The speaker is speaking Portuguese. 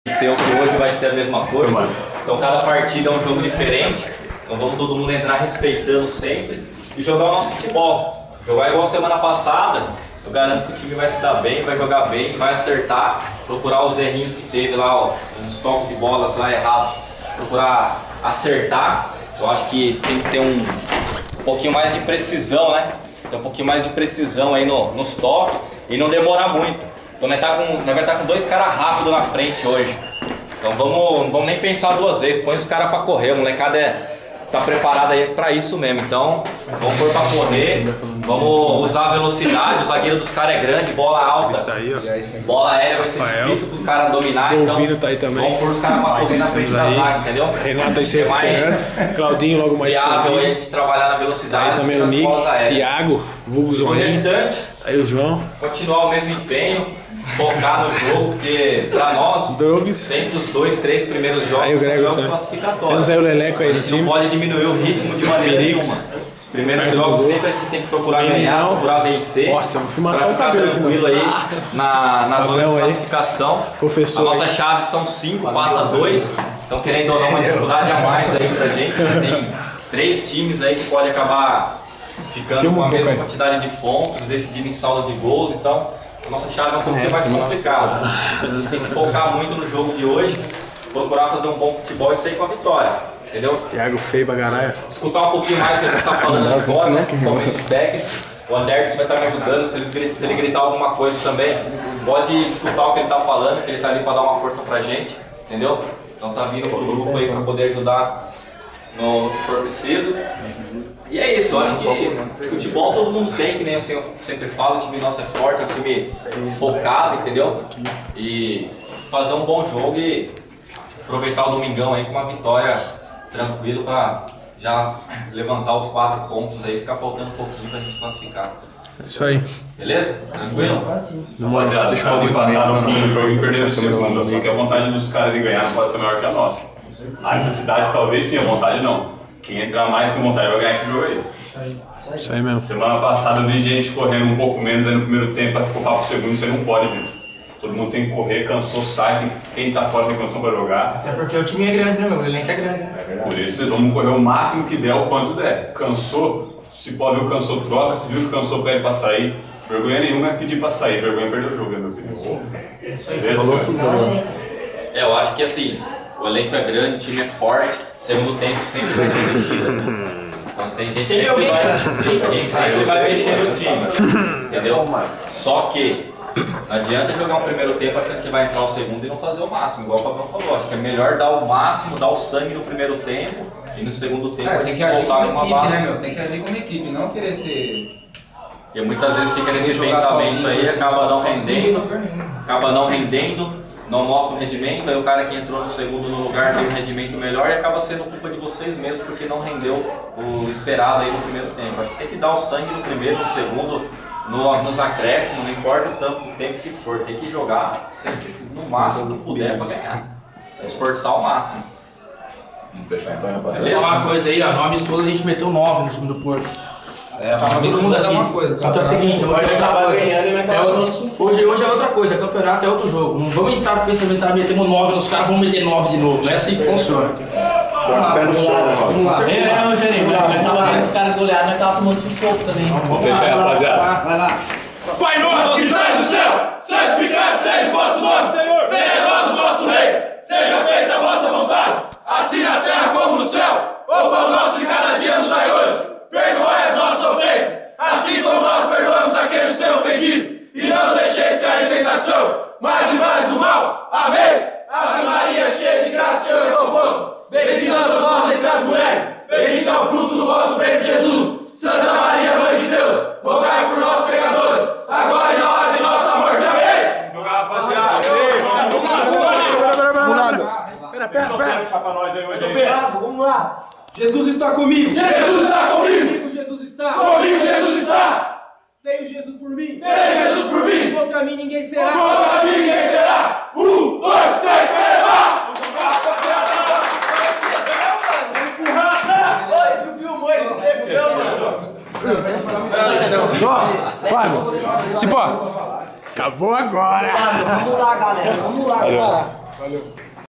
Seu que hoje vai ser a mesma coisa. Então cada partida é um jogo diferente. Então vamos todo mundo entrar respeitando sempre e jogar o nosso futebol. Jogar igual semana passada. Eu garanto que o time vai se dar bem, vai jogar bem, vai acertar, procurar os errinhos que teve lá, ó, uns toques de bolas lá errados, procurar acertar. Eu acho que tem que ter um pouquinho mais de precisão, né? Tem um pouquinho mais de precisão aí nos toques e não demorar muito. Então nós vai estar com dois caras rápidos na frente hoje. Então não vamos nem pensar duas vezes, põe os caras pra correr, a molecada tá preparada aí pra isso mesmo. Então vamos pôr pra correr, vamos usar a velocidade, o zagueiro dos caras é grande, bola alta, bola aérea vai ser difícil pros caras dominar, então tá aí também. Vamos pôr os caras pra correr na frente da zaga, entendeu? Renato aí sempre mais Claudinho logo mais viável aí a gente trabalhar na velocidade. Aí também o Nick, Thiago, Vulgo Zoninho. O restante, aí o João. Continuar o mesmo empenho, focar no jogo, porque pra nós, sempre os 2, 3 primeiros jogos são jogos classificatórios. Temos aí o Leleco aí no time. Não pode diminuir o ritmo de maneira nenhuma. Os primeiros jogos sempre a gente tem que procurar ganhar, procurar vencer. Nossa, vou filmar o cabelo tranquilo aí na zona de classificação. Professor, a nossa chave são 5, passa 2. Então querendo ou não, uma dificuldade a mais aí pra gente. Tem 3 times aí que pode acabar ficando com a mesma quantidade de pontos, decidindo em saldo de gols, então a nossa chave é um pouquinho mais complicada. A gente tem que focar muito no jogo de hoje, procurar fazer um bom futebol e sair com a vitória, entendeu? Thiago feio pra caralho. Escutar um pouquinho mais o que a gente tá falando de fora, né? Principalmente o técnico. O Anderson vai estar me ajudando, se ele gritar alguma coisa também, pode escutar o que ele tá falando, que ele tá ali para dar uma força pra gente, entendeu? Então tá vindo pro grupo aí para poder ajudar no que for preciso. E é isso, eu acho que futebol todo mundo tem, que nem assim, eu sempre falo, o time nosso é forte, é um time focado, entendeu? E fazer um bom jogo e aproveitar o domingão aí com uma vitória tranquila para já levantar os 4 pontos aí, ficar faltando um pouquinho pra gente classificar. É isso aí. Beleza? Tranquilo? Rapaziada, os caras empataram no jogo e perderam o segundo, só que a vontade dos caras de ganhar não pode ser maior que a nossa. A necessidade talvez sim, a vontade não. Quem entrar mais com vontade vai ganhar esse jogo aí. Isso aí mesmo. Semana passada eu vi gente correndo um pouco menos aí no primeiro tempo para se poupar pro segundo, você não pode, gente. Todo mundo tem que correr, cansou, sai, quem tá fora tem condição para jogar. Até porque o time é grande, né, meu? O elenco é grande. Por isso, vamos correr o máximo que der, o quanto der. Cansou, se pode ver o cansou, troca, se viu que cansou, pede pra sair. Vergonha nenhuma é pedir pra sair, vergonha é perder o jogo, né, meu opinião. Isso aí, falou tudo. Eu acho que assim, o elenco é grande, o time é forte, segundo tempo sempre vai ter mexida. Então a gente sempre vai mexer no time, entendeu? Só que não adianta jogar um primeiro tempo achando que vai entrar o segundo e não fazer o máximo, igual o Fabião falou. Acho que é melhor dar o máximo, dar o sangue no primeiro tempo e no segundo tempo a gente voltar com uma base. Né, meu? Tem que agir como equipe, não querer ser... E muitas vezes fica nesse pensamento aí, acaba não rendendo, não mostra o rendimento, aí o cara que entrou no segundo no lugar tem um rendimento melhor e acaba sendo culpa de vocês mesmos porque não rendeu o esperado aí no primeiro tempo. Acho que tem que dar o sangue no primeiro, no segundo, nos acréscimos, não importa o tempo que for, tem que jogar sempre no máximo que puder para ganhar, esforçar ao máximo. Vamos fechar então, rapaziada. Vou falar uma coisa aí, ó, 9 escolas a gente meteu 9 no time do Porto. Tava todo mundo aqui. Uma coisa, então é o seguinte, eu vou acabar ganhando e vai hoje é outra coisa, campeonato é outro jogo. Não vamos entrar com o pensamento, metemos 9, os caras vão meter 9 de novo. Não é assim que funciona. Vamos lá. Jeremy, nós tava vendo os caras do olhar, nós tava tomando sufoco também. Vamos fechar, rapaziada. Vai lá. Pai nosso que sai do céu, santificado seja o vosso nome, Senhor. Venha a nós o vosso reino, seja feita a vossa vontade, assim na terra como no céu. O pão nosso de cada dia nos dai hoje. Perdoai as nossas ofensas, assim como nós perdoamos a quem nos tem ofendido. E não deixeis cair em tentação, mas livrai do mal. Amém. Ave Maria, cheia de graça, o Senhor é convosco. Bendita sois vós entre as mulheres, bendito é o fruto do vosso ventre, Jesus. Santa Maria, Mãe de Deus, rogai por nós pecadores, agora e na hora de nossa morte. Amém. Vamos jogar, rapaziada. Vamos lá. Jesus está comigo. Jesus está comigo. Jesus está comigo. Jesus está. Tenho Jesus por mim. Tenho Jesus por mim. Contra mim ninguém será. Contra mim ninguém será. 1, 2, 3, leva! Isso filmou, ele esqueceu, mano. Fábio, Cipó, acabou agora. Vamos lá, galera. Vamos lá. Valeu.